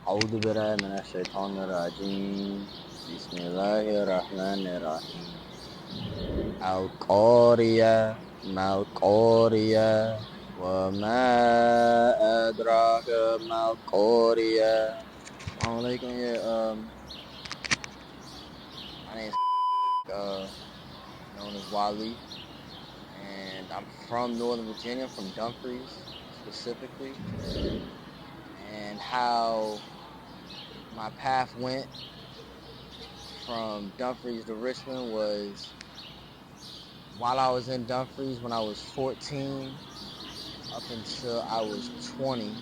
أعوذ بالله من الشيطان الرجيم بسم الله الرحمن الرحيم القارية ما القارية وما أدراك ما القارية. Assalamu alaikum. My name is known as Waliyy, and I'm from Northern Virginia, from Dumfries specifically. And how my path went from Dumfries to Richmond was while I was in Dumfries when I was 14 up until I was 20.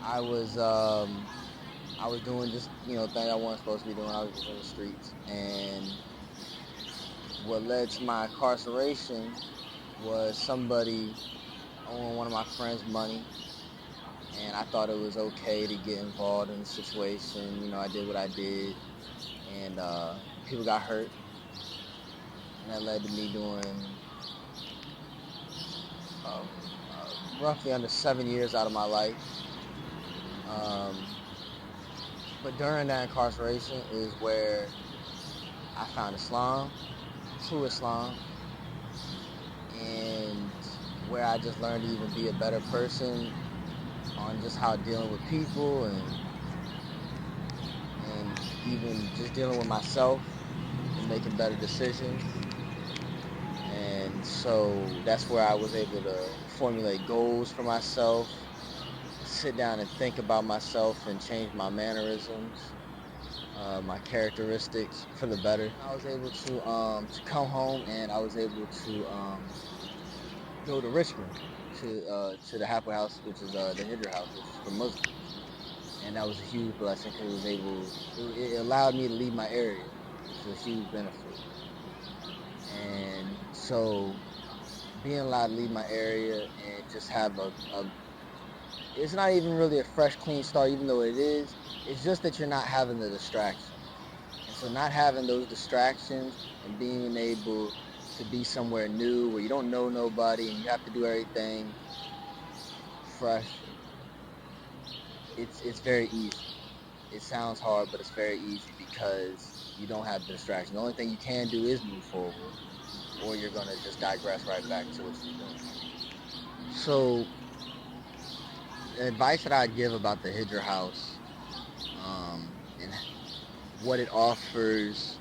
I was doing just things I wasn't supposed to be doing. I was just in the streets, and what led to my incarceration was somebody owing one of my friends money, and I thought it was okay to get involved in the situation. I did what I did, and people got hurt, and that led to me doing roughly under 7 years out of my life. But during that incarceration is where I found Islam, true Islam, and where I just learned to even be a better person on just how dealing with people and even just dealing with myself and making better decisions. And so that's where I was able to formulate goals for myself, sit down and think about myself and change my mannerisms, my characteristics for the better. I was able to come home, and I was able to go to Richmond to the Halfway House, which is the Hijrah House, which is for Muslims, and that was a huge blessing because it allowed me to leave my area, which is a huge benefit. And so being allowed to leave my area and just have a it's not even really a fresh, clean start, even though it is. It's just that you're not having the distractions. And so not having those distractions and being able to be somewhere new where you don't know nobody and you have to do everything fresh, it's very easy. It sounds hard, but it's very easy because you don't have the distractions. The only thing you can do is move forward, or you're gonna just digress right back to what you're doing. So the advice that I'd give about the Hijrah House, and what it offers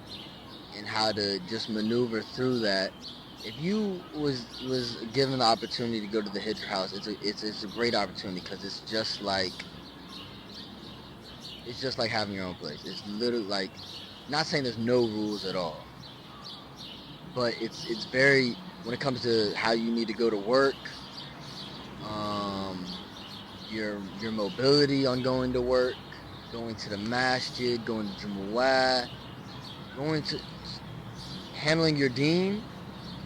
and how to just maneuver through that. If you was given the opportunity to go to the Hijrah House, it's a great opportunity because it's just like having your own place. It's literally like, not saying there's no rules at all, but it's very, when it comes to how you need to go to work, your mobility on going to work, going to the masjid, going to Jumu'ah, going to handling your deen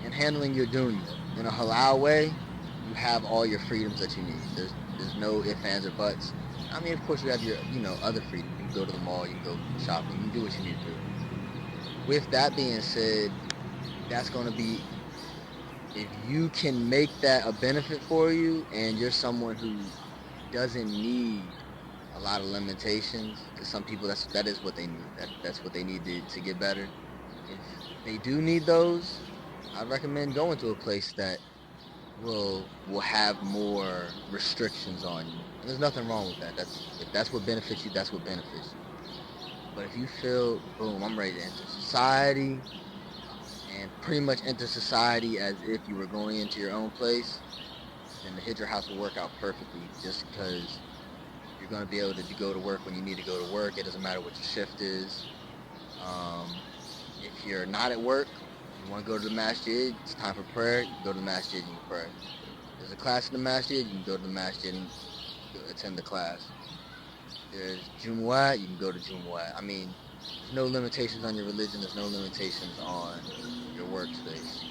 and handling your dunya in a halal way. You have all your freedoms that you need. There's no ifs, ands, or buts. I mean, of course, you have your other freedom. You can go to the mall, you can go shopping, you can do what you need to do. With that being said, that's going to be, if you can make that a benefit for you, and you're someone who doesn't need a lot of limitations, because some people that is what they need. That's what they need to get better. If they do need those, I'd recommend going to a place that will have more restrictions on you. And there's nothing wrong with that. If that's what benefits you, that's what benefits you. But if you feel, boom, I'm ready to enter society, and pretty much enter society as if you were going into your own place, then the Hijrah House will work out perfectly, just because you're going to be able to go to work when you need to go to work. It doesn't matter what your shift is. If you're not at work, you want to go to the masjid, it's time for prayer, you go to the masjid and you pray. There's a class in the masjid, you can go to the masjid and attend the class. There's Jumu'ah, you can go to Jumu'ah. I mean, there's no limitations on your religion, there's no limitations on your workspace.